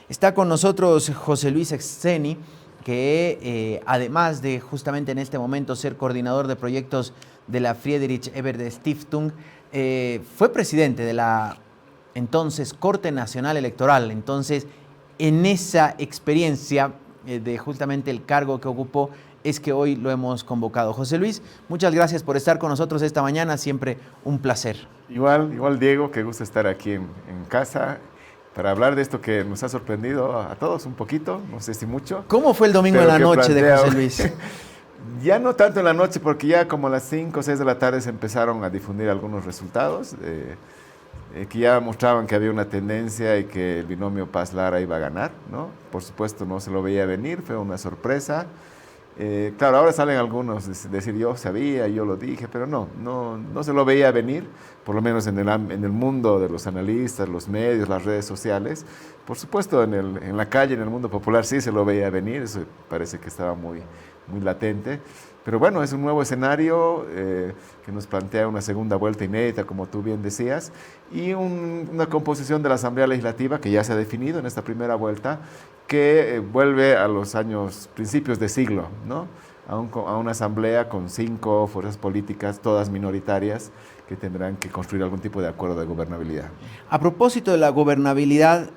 Está con nosotros José Luis Exeni, que además de justamente en este momento ser coordinador de proyectos de la Friedrich Ebert Stiftung, fue presidente de la entonces Corte Nacional Electoral. Entonces, en esa experiencia de justamente el cargo que ocupó, es que hoy lo hemos convocado. José Luis, muchas gracias por estar con nosotros esta mañana, siempre un placer. Igual Diego, qué gusto estar aquí en casa para hablar de esto que nos ha sorprendido a todos un poquito, no sé si mucho. ¿Cómo fue el domingo en la noche de José Luis? Ya no tanto en la noche, porque ya como a las 5 o 6 de la tarde se empezaron a difundir algunos resultados que ya mostraban que había una tendencia y que el binomio Paz-Lara iba a ganar, ¿no? Por supuesto no se lo veía venir, fue una sorpresa. Claro, ahora salen algunos decir yo sabía, yo lo dije, pero no se lo veía venir, por lo menos en el mundo de los analistas, los medios, las redes sociales. Por supuesto, en la calle, en el mundo popular sí se lo veía venir, eso parece que estaba muy latente. Pero bueno, es un nuevo escenario que nos plantea una segunda vuelta inédita, como tú bien decías, y una composición de la Asamblea Legislativa que ya se ha definido en esta primera vuelta, que vuelve a los principios de siglo, ¿no? A una asamblea con 5 fuerzas políticas, todas minoritarias, que tendrán que construir algún tipo de acuerdo de gobernabilidad. A propósito de la gobernabilidad,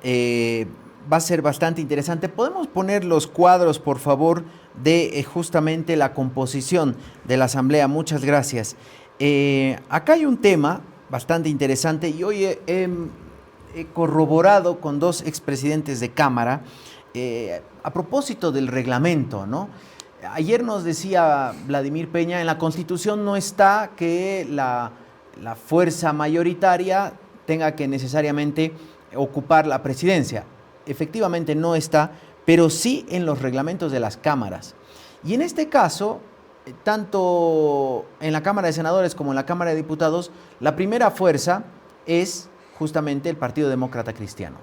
va a ser bastante interesante. ¿Podemos poner los cuadros, por favor, de justamente la composición de la asamblea? Muchas gracias. Acá hay un tema bastante interesante y hoy he corroborado con 2 expresidentes de Cámara a propósito del reglamento, ¿no? Ayer nos decía Vladimir Peña, en la Constitución no está que la fuerza mayoritaria tenga que necesariamente ocupar la presidencia. Efectivamente no está, pero sí en los reglamentos de las cámaras. Y en este caso, tanto en la Cámara de Senadores como en la Cámara de Diputados, la primera fuerza es justamente el Partido Demócrata Cristiano.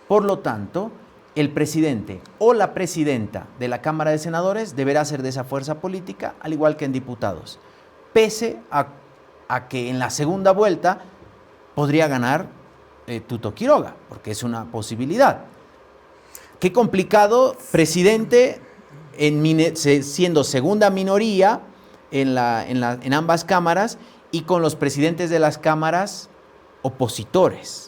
Por lo tanto, el presidente o la presidenta de la Cámara de Senadores deberá ser de esa fuerza política, al igual que en diputados, pese a que en la segunda vuelta podría ganar Tuto Quiroga, porque es una posibilidad. Qué complicado, presidente siendo segunda minoría en ambas cámaras y con los presidentes de las cámaras opositores.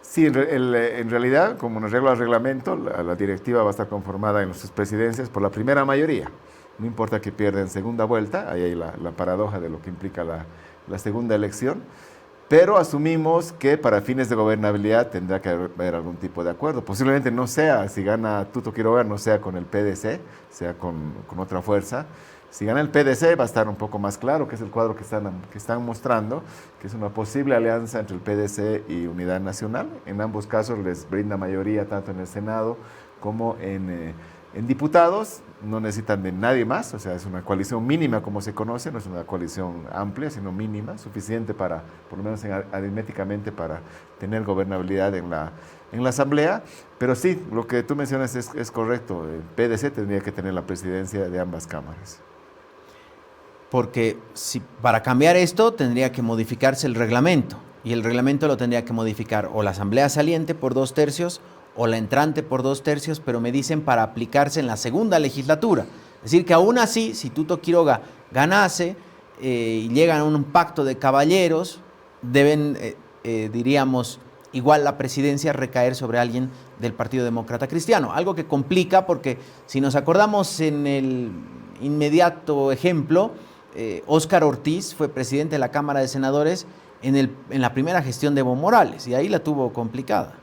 Sí, en realidad, como nos regla el reglamento, la directiva va a estar conformada en sus presidencias por la primera mayoría. No importa que pierda en segunda vuelta, ahí hay la paradoja de lo que implica la segunda elección, pero asumimos que para fines de gobernabilidad tendrá que haber algún tipo de acuerdo. Posiblemente no sea, si gana Tuto Quiroga, no sea con el PDC, sea con otra fuerza. Si gana el PDC va a estar un poco más claro, que es el cuadro que están mostrando, que es una posible alianza entre el PDC y Unidad Nacional. En ambos casos les brinda mayoría tanto en el Senado como en diputados. No necesitan de nadie más, o sea, es una coalición mínima como se conoce, no es una coalición amplia, sino mínima, suficiente para, por lo menos aritméticamente, para tener gobernabilidad en la Asamblea. Pero sí, lo que tú mencionas es correcto, el PDC tendría que tener la presidencia de ambas cámaras. Porque para cambiar esto tendría que modificarse el reglamento, y el reglamento lo tendría que modificar o la asamblea saliente por 2/3 o la entrante por 2/3, pero me dicen para aplicarse en la segunda legislatura. Es decir, que aún así, si Tuto Quiroga ganase y llegan a un pacto de caballeros, deben, diríamos, igual la presidencia recaer sobre alguien del Partido Demócrata Cristiano. Algo que complica porque si nos acordamos en el inmediato ejemplo, Óscar Ortiz fue presidente de la Cámara de Senadores en la primera gestión de Evo Morales y ahí la tuvo complicada.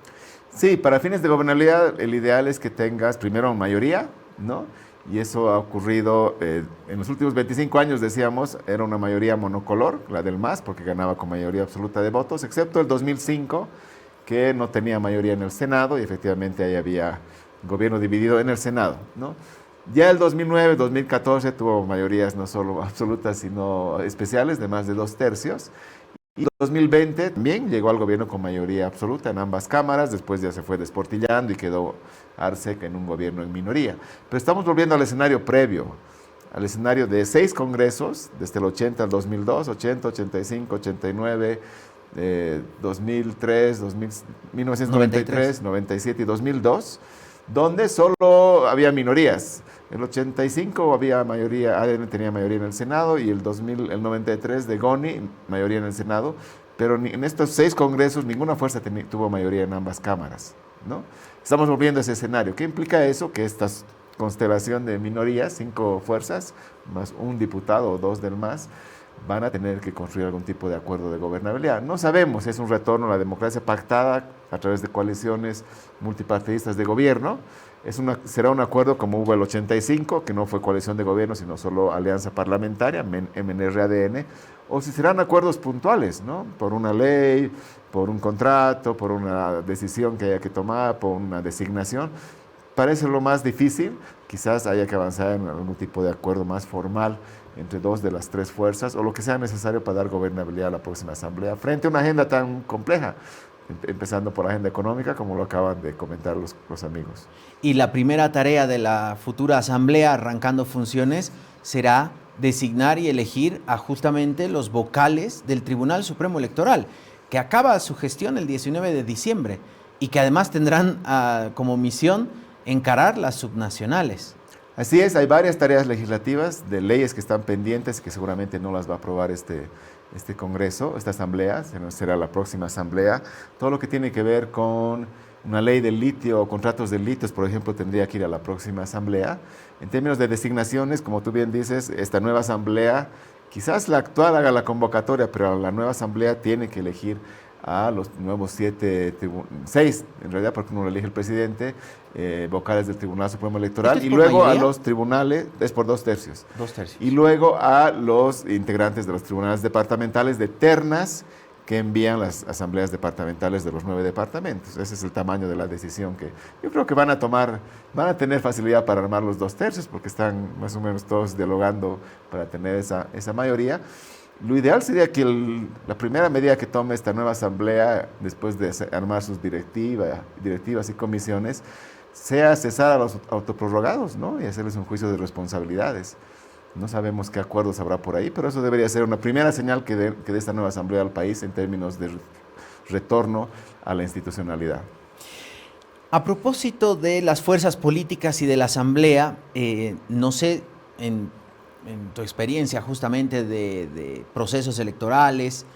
Sí, para fines de gobernabilidad el ideal es que tengas primero mayoría, ¿no? Y eso ha ocurrido en los últimos 25 años, decíamos, era una mayoría monocolor, la del MAS, porque ganaba con mayoría absoluta de votos, excepto el 2005, que no tenía mayoría en el Senado y efectivamente ahí había gobierno dividido en el Senado, ¿no? Ya el 2009, 2014 tuvo mayorías no solo absolutas, sino especiales de más de 2/3. Y 2020 también llegó al gobierno con mayoría absoluta en ambas cámaras, después ya se fue desportillando y quedó Arce en un gobierno en minoría. Pero estamos volviendo al escenario previo, al escenario de 6 congresos, desde el 80 al 2002, 80, 85, 89, 2003, 1993, 97 y 2002, donde solo había minorías. El 85 había mayoría, ADN tenía mayoría en el Senado, y el 93 de Goni, mayoría en el Senado, pero en estos 6 congresos ninguna fuerza tuvo mayoría en ambas cámaras, ¿no? Estamos volviendo a ese escenario. ¿Qué implica eso? Que esta constelación de minorías, 5 fuerzas, más un diputado o 2 del MAS, van a tener que construir algún tipo de acuerdo de gobernabilidad. No sabemos, es un retorno a la democracia pactada a través de coaliciones multipartidistas de gobierno. Será un acuerdo como hubo el 85, que no fue coalición de gobierno, sino solo alianza parlamentaria, MNR-ADN, o si serán acuerdos puntuales, ¿no? Por una ley, por un contrato, por una decisión que haya que tomar, por una designación. Parece lo más difícil, quizás haya que avanzar en algún tipo de acuerdo más formal entre 2 de las 3 fuerzas, o lo que sea necesario para dar gobernabilidad a la próxima asamblea, frente a una agenda tan compleja, empezando por la agenda económica, como lo acaban de comentar los amigos. Y la primera tarea de la futura asamblea, arrancando funciones, será designar y elegir a justamente los vocales del Tribunal Supremo Electoral, que acaba su gestión el 19 de diciembre y que además tendrán como misión encarar las subnacionales. Así es, hay varias tareas legislativas de leyes que están pendientes, que seguramente no las va a aprobar este Congreso, esta asamblea, será la próxima asamblea. Todo lo que tiene que ver con una ley del litio o contratos de litios, por ejemplo, tendría que ir a la próxima asamblea. En términos de designaciones, como tú bien dices, esta nueva asamblea, quizás la actual haga la convocatoria, pero la nueva asamblea tiene que elegir a los nuevos 6, en realidad, porque uno lo elige el presidente, vocales del Tribunal Supremo Electoral, y luego mayoría? A los tribunales, es por 2/3. 2/3. Y luego a los integrantes de los tribunales departamentales de ternas que envían las asambleas departamentales de los 9 departamentos. Ese es el tamaño de la decisión que yo creo que van a tener facilidad para armar los 2/3, porque están más o menos todos dialogando para tener esa mayoría. Lo ideal sería que la primera medida que tome esta nueva asamblea, después de armar sus directivas y comisiones, sea cesar a los autoprorrogados, ¿no? Y hacerles un juicio de responsabilidades. No sabemos qué acuerdos habrá por ahí, pero eso debería ser una primera señal que dé esta nueva asamblea al país en términos de retorno a la institucionalidad. A propósito de las fuerzas políticas y de la asamblea, no sé, en tu experiencia justamente de procesos electorales,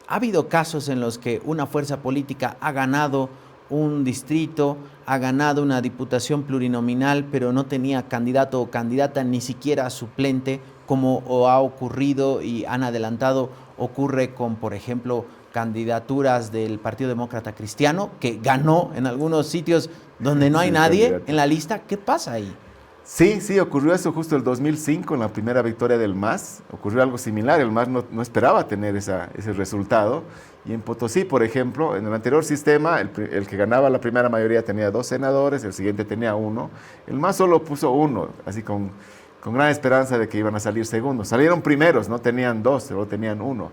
¿ha habido casos en los que una fuerza política ha ganado un distrito, ha ganado una diputación plurinominal, pero no tenía candidato o candidata, ni siquiera suplente, como ha ocurrido y han adelantado, ocurre con, por ejemplo, candidaturas del Partido Demócrata Cristiano, que ganó en algunos sitios donde no hay nadie en la lista? ¿Qué pasa ahí? Sí, ocurrió eso justo el 2005, en la primera victoria del MAS. Ocurrió algo similar, el MAS no esperaba tener ese resultado. Y en Potosí, por ejemplo, en el anterior sistema, el que ganaba la primera mayoría tenía 2 senadores, el siguiente tenía 1. El MAS solo puso 1, así con gran esperanza de que iban a salir segundos. Salieron primeros, no tenían 2, solo tenían 1.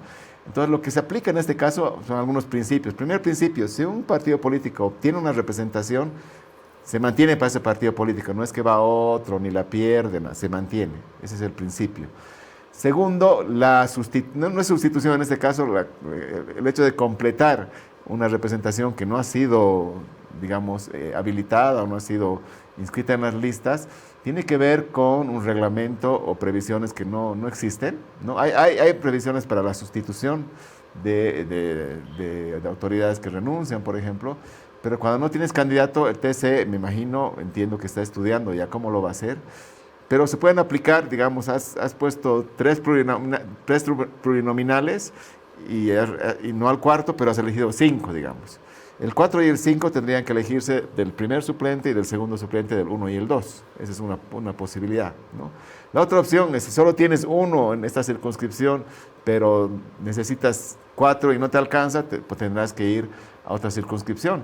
Entonces, lo que se aplica en este caso son algunos principios. Primer principio, si un partido político obtiene una representación, se mantiene para ese partido político, no es que va a otro ni la pierde, no, se mantiene, ese es el principio. Segundo, no es sustitución en este caso, el hecho de completar una representación que no ha sido, digamos, habilitada o no ha sido inscrita en las listas, tiene que ver con un reglamento o previsiones que no existen, ¿no? Hay previsiones para la sustitución de autoridades que renuncian, por ejemplo, pero cuando no tienes candidato, el TC, entiendo que está estudiando ya cómo lo va a hacer, pero se pueden aplicar, digamos, has puesto 3 plurinominales y no al cuarto, pero has elegido 5, digamos. El 4 y el 5 tendrían que elegirse del primer suplente y del segundo suplente del 1 y el 2. Esa es una posibilidad, ¿no? La otra opción es si solo tienes 1 en esta circunscripción, pero necesitas 4 y no te alcanza, pues tendrás que ir a otra circunscripción,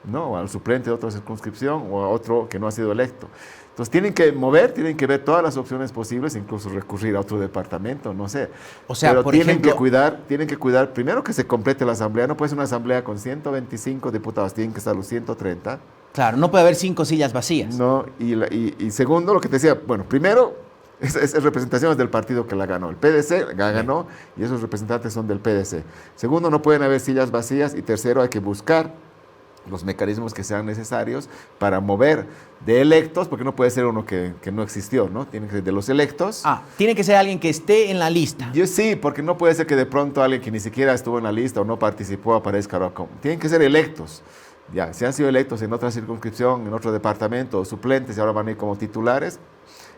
¿no? O al suplente de otra circunscripción o a otro que no ha sido electo. Entonces tienen que ver todas las opciones posibles, incluso recurrir a otro departamento, no sé. O sea, pero por tienen ejemplo, que cuidar primero que se complete la asamblea. No puede ser una asamblea con 125 diputados, tienen que estar los 130. Claro, no puede haber 5 sillas vacías. No, y segundo, lo que te decía, bueno, primero Es representaciones del partido que la ganó. El PDC ganó y esos representantes son del PDC. Segundo, no pueden haber sillas vacías. Y tercero, hay que buscar los mecanismos que sean necesarios para mover de electos, porque no puede ser uno que no existió, ¿no? Tiene que ser de los electos. Tiene que ser alguien que esté en la lista. Sí, porque no puede ser que de pronto alguien que ni siquiera estuvo en la lista o no participó aparezca ahora. Tienen que ser electos. Ya, si han sido electos en otra circunscripción, en otro departamento, o suplentes y ahora van a ir como titulares,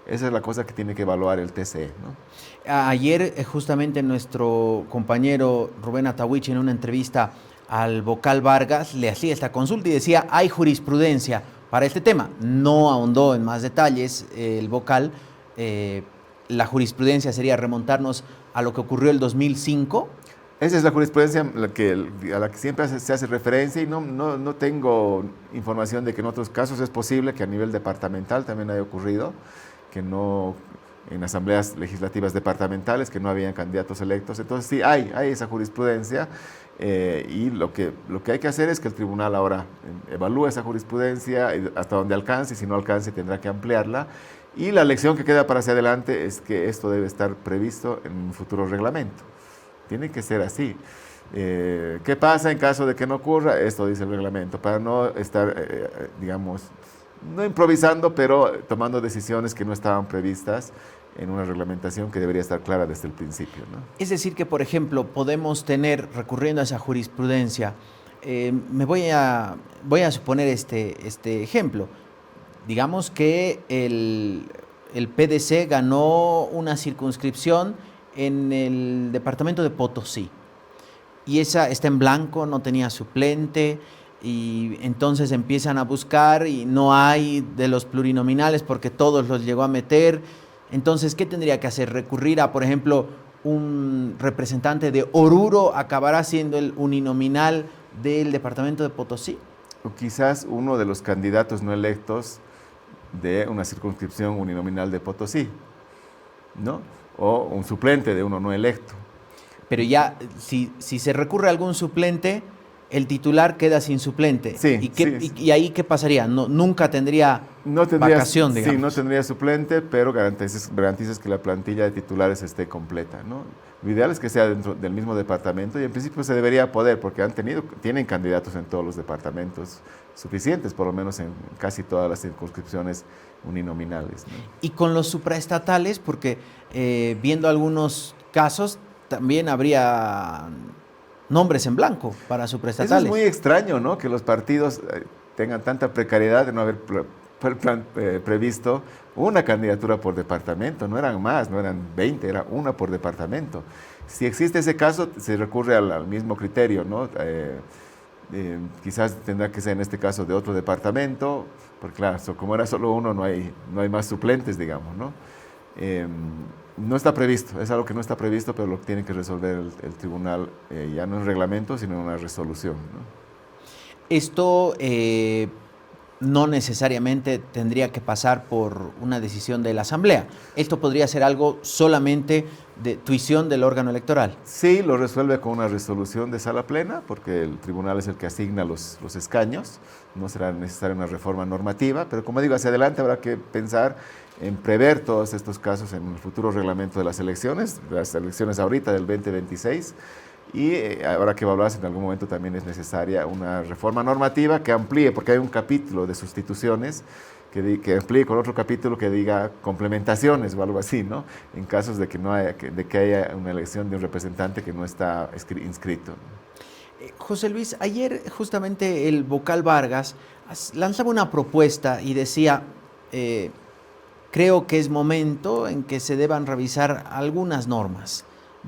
esa es la cosa que tiene que evaluar el TCE, ¿no? Ayer, justamente nuestro compañero Rubén Atawich, en una entrevista al vocal Vargas, le hacía esta consulta y decía, hay jurisprudencia para este tema. No ahondó en más detalles el vocal. La jurisprudencia sería remontarnos a lo que ocurrió el 2005. Esa es la jurisprudencia a la que siempre se hace referencia y no tengo información de que en otros casos es posible que a nivel departamental también haya ocurrido, que no en asambleas legislativas departamentales, que no habían candidatos electos. Entonces sí, hay esa jurisprudencia y lo que hay que hacer es que el tribunal ahora evalúe esa jurisprudencia hasta donde alcance, y si no alcance tendrá que ampliarla. Y la lección que queda para hacia adelante es que esto debe estar previsto en un futuro reglamento. Tiene que ser así. ¿Qué pasa en caso de que no ocurra? Esto dice el reglamento, para no estar, digamos, no improvisando, pero tomando decisiones que no estaban previstas en una reglamentación que debería estar clara desde el principio, ¿no? Es decir, que por ejemplo podemos tener, recurriendo a esa jurisprudencia, voy a suponer este ejemplo. Digamos que el PDC ganó una circunscripción en el departamento de Potosí y esa está en blanco, no tenía suplente, y entonces empiezan a buscar y no hay de los plurinominales porque todos los llegó a meter. Entonces, ¿qué tendría que hacer? Recurrir a, por ejemplo, un representante de Oruro acabará siendo el uninominal del departamento de Potosí. O quizás uno de los candidatos no electos de una circunscripción uninominal de Potosí, ¿no? O un suplente de uno no electo. Pero ya, si se recurre a algún suplente, el titular queda sin suplente. Sí, ¿Y ahí qué pasaría? Nunca tendría vacación, digamos. Sí, no tendría suplente, pero garantizas que la plantilla de titulares esté completa, ¿no? Lo ideal es que sea dentro del mismo departamento y en principio se debería poder, porque tienen candidatos en todos los departamentos suficientes, por lo menos en casi todas las circunscripciones uninominales, ¿no? Y con los supraestatales, porque viendo algunos casos, también habría nombres en blanco para supraestatales. Eso es muy extraño, ¿no? Que los partidos tengan tanta precariedad de no haber previsto una candidatura por departamento. No eran más, no eran 20, era una por departamento. Si existe ese caso, se recurre al mismo criterio, ¿no? Quizás tendrá que ser en este caso de otro departamento, porque claro, como era solo uno, no hay más suplentes, digamos, ¿no? No está previsto, es algo que no está previsto, pero lo tiene que resolver el tribunal, ya no en reglamento, sino en una resolución, ¿no? Esto no necesariamente tendría que pasar por una decisión de la Asamblea. Esto podría ser algo solamente de tuición del órgano electoral. Sí, lo resuelve con una resolución de sala plena, porque el tribunal es el que asigna los escaños, no será necesaria una reforma normativa, pero como digo, hacia adelante habrá que pensar en prever todos estos casos en el futuro reglamento de las elecciones ahorita del 2026, y habrá que evaluar si en algún momento también es necesaria una reforma normativa que amplíe, porque hay un capítulo de sustituciones que amplíe con otro capítulo que diga complementaciones o algo así, ¿no? En casos de que haya una elección de un representante que no está inscrito. José Luis, ayer justamente el vocal Vargas lanzaba una propuesta y decía, creo que es momento en que se deban revisar algunas normas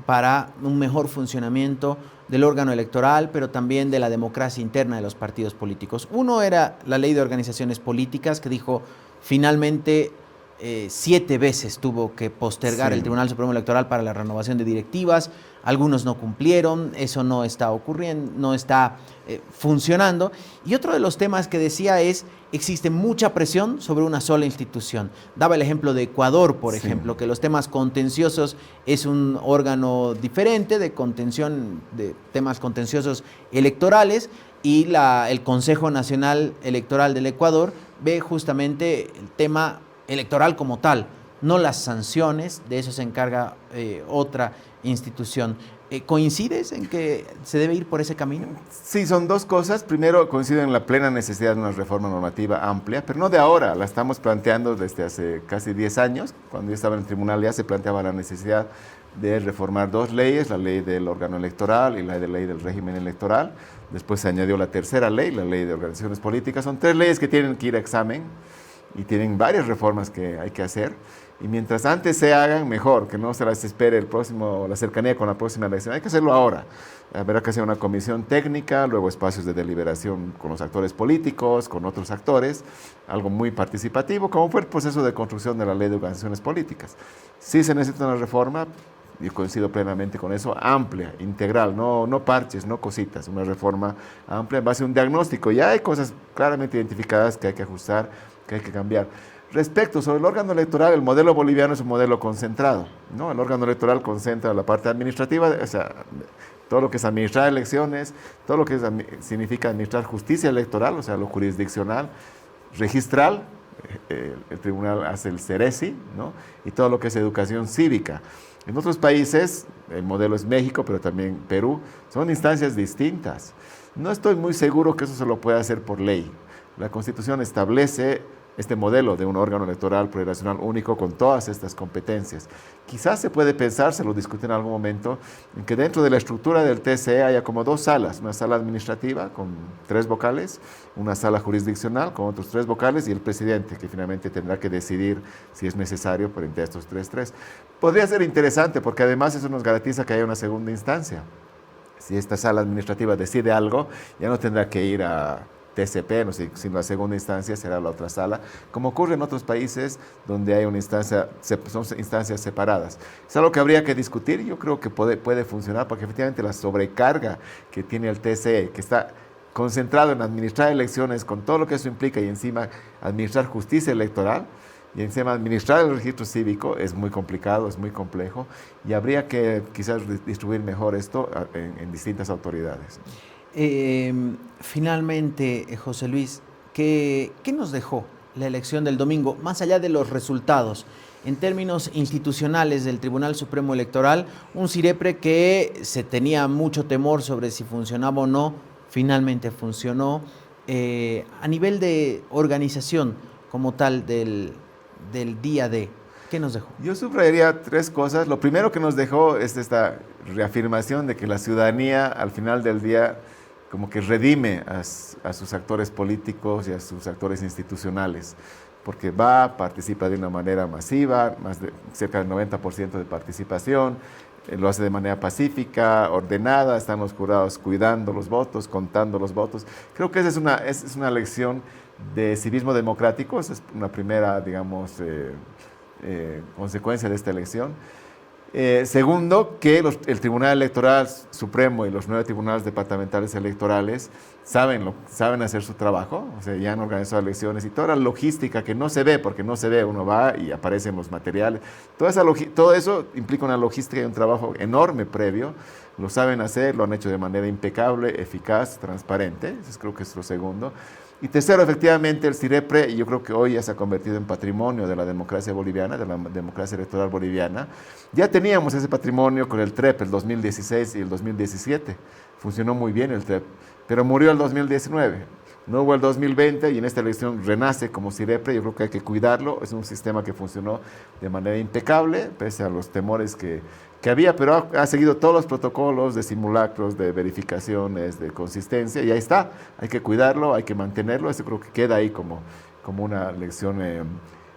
para un mejor funcionamiento del órgano electoral, pero también de la democracia interna de los partidos políticos. Uno era la ley de organizaciones políticas, que dijo finalmente 7 veces tuvo que postergar el Tribunal Supremo Electoral para la renovación de directivas. Algunos no cumplieron, eso no está ocurriendo, no está funcionando. Y otro de los temas que decía es, existe mucha presión sobre una sola institución. Daba el ejemplo de Ecuador, por ejemplo, que los temas contenciosos es un órgano diferente de contención, de temas contenciosos electorales, y el Consejo Nacional Electoral del Ecuador ve justamente el tema electoral como tal. no las sanciones, de eso se encarga otra institución. ¿Coincides en que se debe ir por ese camino? Sí, son dos cosas. Primero, coincido en la plena necesidad de una reforma normativa amplia, pero no de ahora, la estamos planteando desde hace casi 10 años. Cuando yo estaba en el tribunal ya se planteaba la necesidad de reformar dos leyes, la ley del órgano electoral y la ley del régimen electoral. Después se añadió la tercera ley, la ley de organizaciones políticas. Son tres leyes que tienen que ir a examen y tienen varias reformas que hay que hacer. Y mientras antes se hagan, mejor, que no se las espere la cercanía con la próxima elección. Hay que hacerlo ahora. Habrá que hacer una comisión técnica, luego espacios de deliberación con los actores políticos, con otros actores, algo muy participativo, como fue el proceso de construcción de la ley de organizaciones políticas. Sí se necesita una reforma, y coincido plenamente con eso, amplia, integral, no parches, no cositas, una reforma amplia en base a un diagnóstico. Ya hay cosas claramente identificadas que hay que ajustar, que hay que cambiar. Respecto sobre el órgano electoral, el modelo boliviano es un modelo concentrado, ¿no? El órgano electoral concentra la parte administrativa, o sea, todo lo que es administrar elecciones, todo lo que significa administrar justicia electoral, o sea, lo jurisdiccional, registral, el tribunal hace el CERESI, ¿no? Y todo lo que es educación cívica. En otros países, el modelo es México, pero también Perú, son instancias distintas. No estoy muy seguro que eso se lo pueda hacer por ley. La Constitución establece este modelo de un órgano electoral plurinacional único con todas estas competencias. Quizás se puede pensar, se lo discute en algún momento, en que dentro de la estructura del TSE haya como dos salas, una sala administrativa con 3 vocales, una sala jurisdiccional con otros 3 vocales y el presidente, que finalmente tendrá que decidir si es necesario frente a estos 3. Podría ser interesante porque además eso nos garantiza que haya una segunda instancia. Si esta sala administrativa decide algo, ya no tendrá que ir a TCP, no sé, sino la segunda instancia será la otra sala, como ocurre en otros países donde hay una instancia, son instancias separadas. Es algo que habría que discutir, yo creo que puede funcionar, porque efectivamente la sobrecarga que tiene el TSE, que está concentrado en administrar elecciones con todo lo que eso implica y encima administrar justicia electoral, y encima administrar el registro cívico es muy complicado, es muy complejo, y habría que quizás distribuir mejor esto en distintas autoridades. Finalmente, José Luis, ¿qué nos dejó la elección del domingo, más allá de los resultados? En términos institucionales del Tribunal Supremo Electoral, un CIREPRE que se tenía mucho temor sobre si funcionaba o no, finalmente funcionó. A nivel de organización como tal del día D, ¿qué nos dejó? Yo subrayaría 3 cosas. Lo primero que nos dejó es esta reafirmación de que la ciudadanía al final del día como que redime a sus actores políticos y a sus actores institucionales, porque participa de una manera masiva, cerca del 90% de participación, lo hace de manera pacífica, ordenada, están los jurados cuidando los votos, contando los votos. Creo que esa es una lección de civismo democrático, esa es una primera, digamos, consecuencia de esta elección. Segundo, que el Tribunal Electoral Supremo y los 9 tribunales departamentales electorales saben hacer su trabajo, o sea, ya han organizado elecciones y toda la logística que no se ve, porque no se ve, uno va y aparecen los materiales, todo eso implica una logística y un trabajo enorme previo, lo saben hacer, lo han hecho de manera impecable, eficaz, transparente, eso creo que es lo segundo. Y tercero, efectivamente, el CIREPRE, yo creo que hoy ya se ha convertido en patrimonio de la democracia boliviana, de la democracia electoral boliviana. Ya teníamos ese patrimonio con el TREP, el 2016 y el 2017. Funcionó muy bien el TREP, pero murió el 2019. No hubo el 2020 y en esta elección renace como CIREPRE. Yo creo que hay que cuidarlo. Es un sistema que funcionó de manera impecable, pese a los temores que había, pero ha seguido todos los protocolos de simulacros, de verificaciones, de consistencia, y ahí está. Hay que cuidarlo, hay que mantenerlo. Eso creo que queda ahí como una lección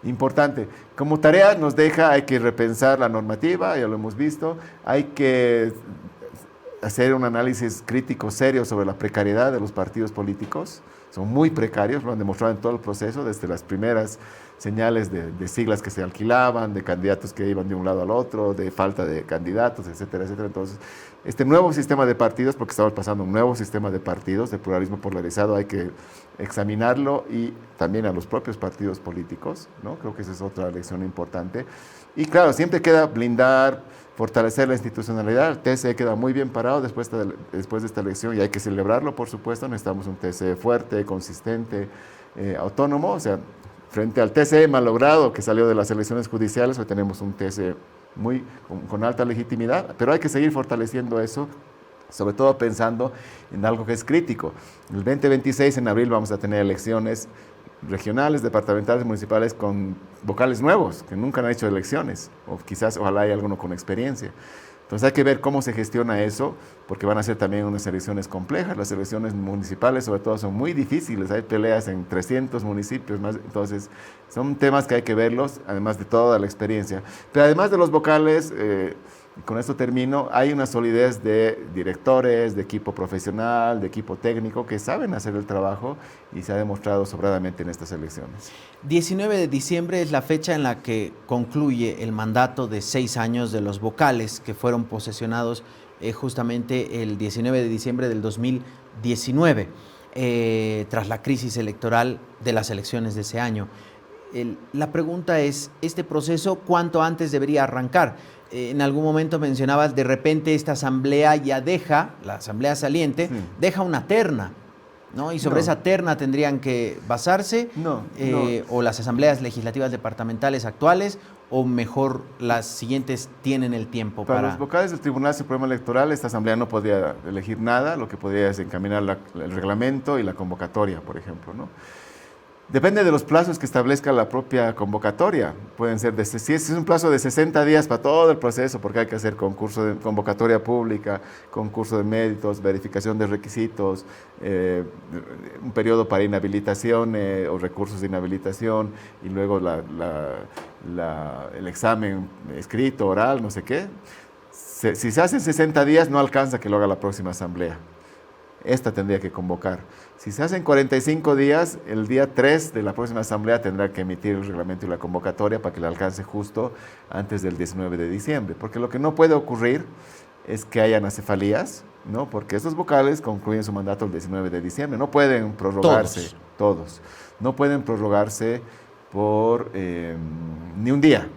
importante. Como tarea nos deja, hay que repensar la normativa, ya lo hemos visto, hay que hacer un análisis crítico serio sobre la precariedad de los partidos políticos. Son muy precarios, lo han demostrado en todo el proceso, desde las primeras señales de siglas que se alquilaban, de candidatos que iban de un lado al otro, de falta de candidatos, etcétera, etcétera. Entonces, este nuevo sistema de partidos, porque estamos pasando un nuevo sistema de partidos, de pluralismo polarizado, hay que examinarlo y también a los propios partidos políticos, ¿no? Creo que esa es otra lección importante. Y claro, siempre queda blindar, fortalecer la institucionalidad. El TSE queda muy bien parado después de esta elección y hay que celebrarlo, por supuesto. Necesitamos un TSE fuerte, consistente, autónomo, o sea, frente al TCE mal logrado que salió de las elecciones judiciales, hoy tenemos un TCE con alta legitimidad, pero hay que seguir fortaleciendo eso, sobre todo pensando en algo que es crítico. El 2026, en abril, vamos a tener elecciones regionales, departamentales, municipales con vocales nuevos, que nunca han hecho elecciones, o quizás, ojalá haya alguno con experiencia. Entonces hay que ver cómo se gestiona eso, porque van a ser también unas elecciones complejas. Las elecciones municipales, sobre todo, son muy difíciles. Hay peleas en 300 municipios más. Entonces, son temas que hay que verlos, además de toda la experiencia. Pero además de los vocales, con esto termino, hay una solidez de directores, de equipo profesional, de equipo técnico, que saben hacer el trabajo y se ha demostrado sobradamente en estas elecciones. 19 de diciembre es la fecha en la que concluye el mandato de 6 años de los vocales que fueron posesionados justamente el 19 de diciembre del 2019, tras la crisis electoral de las elecciones de ese año. La pregunta es, ¿este proceso cuánto antes debería arrancar? En algún momento mencionabas, de repente esta asamblea ya deja, la asamblea saliente, sí, deja una terna, ¿no? Y sobre esa terna tendrían que basarse, o las asambleas legislativas departamentales actuales, o mejor las siguientes tienen el tiempo para... los vocales del Tribunal Supremo Electoral, esta asamblea no podría elegir nada, lo que podría es encaminar el reglamento y la convocatoria, por ejemplo, ¿no? Depende de los plazos que establezca la propia convocatoria. Pueden ser, si es un plazo de 60 días para todo el proceso, porque hay que hacer concurso de convocatoria pública, concurso de méritos, verificación de requisitos, un periodo para inhabilitación o recursos de inhabilitación, y luego el examen escrito, oral, no sé qué. Si se hacen 60 días, no alcanza que lo haga la próxima asamblea. Esta tendría que convocar. Si se hacen 45 días, el día 3 de la próxima asamblea tendrá que emitir el reglamento y la convocatoria para que le alcance justo antes del 19 de diciembre. Porque lo que no puede ocurrir es que hayan acefalías, ¿no? Porque estos vocales concluyen su mandato el 19 de diciembre. No pueden prorrogarse todos. No pueden prorrogarse por ni un día.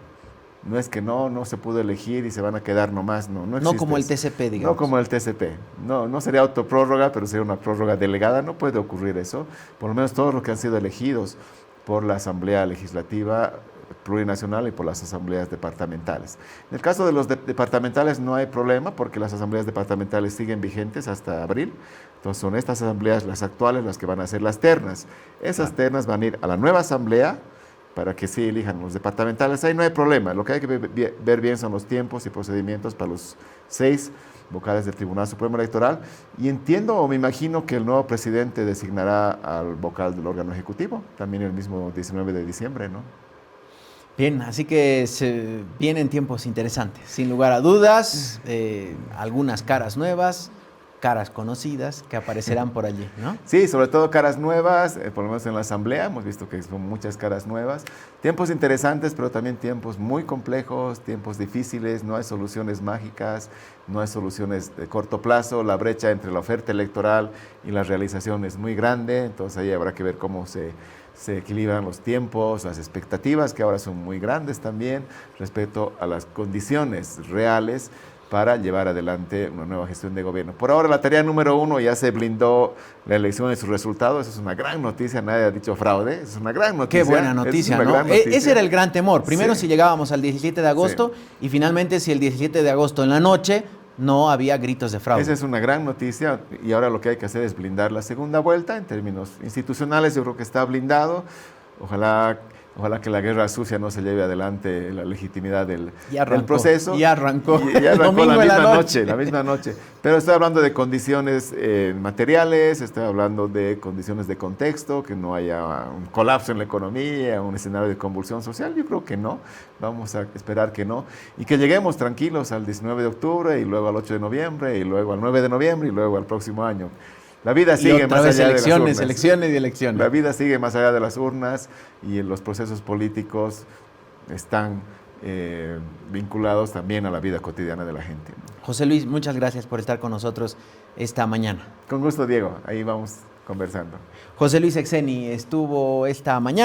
No es que no se pudo elegir y se van a quedar nomás, no existe. No como el TCP, digamos. No como el TCP. No sería autoprórroga, pero sería una prórroga delegada. No puede ocurrir eso. Por lo menos todos los que han sido elegidos por la Asamblea Legislativa Plurinacional y por las asambleas departamentales. En el caso de los departamentales no hay problema porque las asambleas departamentales siguen vigentes hasta abril. Entonces son estas asambleas, las actuales, las que van a ser las ternas. Esas ternas van a ir a la nueva asamblea para que sí elijan los departamentales. Ahí no hay problema. Lo que hay que ver bien son los tiempos y procedimientos para los 6 vocales del Tribunal Supremo Electoral. Y entiendo o me imagino que el nuevo presidente designará al vocal del órgano ejecutivo, también el mismo 19 de diciembre, ¿no? Bien, así que se vienen tiempos interesantes, sin lugar a dudas, algunas caras nuevas, caras conocidas que aparecerán por allí, ¿no? Sí, sobre todo caras nuevas, por lo menos en la asamblea hemos visto que son muchas caras nuevas. Tiempos interesantes, pero también tiempos muy complejos, tiempos difíciles, no hay soluciones mágicas, no hay soluciones de corto plazo. La brecha entre la oferta electoral y la realización es muy grande, entonces ahí habrá que ver cómo se equilibran los tiempos, las expectativas, que ahora son muy grandes también, respecto a las condiciones reales para llevar adelante una nueva gestión de gobierno. Por ahora, la tarea número 1, ya se blindó la elección y sus resultados. Eso es una gran noticia, nadie ha dicho fraude, es una gran noticia. Qué buena noticia, ¿no? Ese era el gran temor. Primero, si llegábamos al 17 de agosto, y finalmente, si el 17 de agosto en la noche no había gritos de fraude. Esa es una gran noticia, y ahora lo que hay que hacer es blindar la segunda vuelta. En términos institucionales, yo creo que está blindado. Ojalá que la guerra sucia no se lleve adelante la legitimidad del proceso. Ya arrancó. Ya arrancó la misma noche. Pero estoy hablando de condiciones materiales, estoy hablando de condiciones de contexto, que no haya un colapso en la economía, un escenario de convulsión social. Yo creo que no. Vamos a esperar que no. Y que lleguemos tranquilos al 19 de octubre, y luego al 8 de noviembre, y luego al 9 de noviembre, y luego al próximo año. La vida sigue más allá de las urnas. Elecciones y elecciones. La vida sigue más allá de las urnas, y los procesos políticos están vinculados también a la vida cotidiana de la gente. José Luis, muchas gracias por estar con nosotros esta mañana. Con gusto, Diego. Ahí vamos conversando. José Luis Exeni estuvo esta mañana